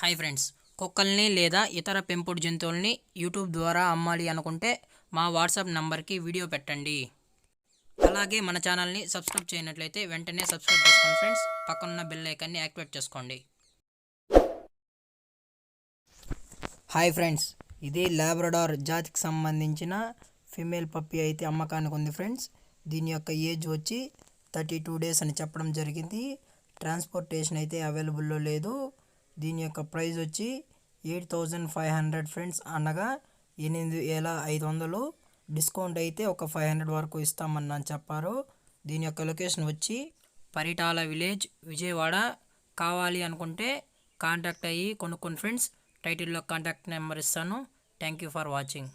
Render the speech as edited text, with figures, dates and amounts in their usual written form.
Hi friends, కుక్కల్ని లేదా ఇతర పెంపుడు జంతువుల్ని యూట్యూబ్ ద్వారా అమ్మాలి అనుకుంటే మా వాట్సాప్ నంబర్కి వీడియో పెట్టండి. అలాగే మన ఛానల్ని సబ్స్క్రైబ్ చేయనట్లయితే వెంటనే సబ్స్క్రైబ్ చేసుకోండి ఫ్రెండ్స్. పక్కనున్న బెల్ ఐకాన్ని యాక్టివేట్ చేసుకోండి. హాయ్ ఫ్రెండ్స్, ఇది లాబ్రడార్ జాతికి సంబంధించిన ఫీమేల్ పప్పీ అయితే అమ్మకానికి ఉంది ఫ్రెండ్స్. దీని యొక్క ఏజ్ వచ్చి 32 డేస్ అని చెప్పడం జరిగింది. ట్రాన్స్పోర్టేషన్ అయితే అవైలబుల్లో లేదు. దీని యొక్క ప్రైస్ వచ్చి 8500 ఫ్రెండ్స్, అనగా 8500. డిస్కౌంట్ అయితే ఒక 500 వరకు ఇస్తామని చెప్పారు. దీని యొక్క లొకేషన్ వచ్చి పరిటాల విలేజ్, విజయవాడ. కావాలి అనుకుంటే కాంటాక్ట్ అయ్యి కొనుక్కోండి ఫ్రెండ్స్. టైటిల్లో కాంటాక్ట్ నెంబర్ ఇస్తాను. Thank you for watching.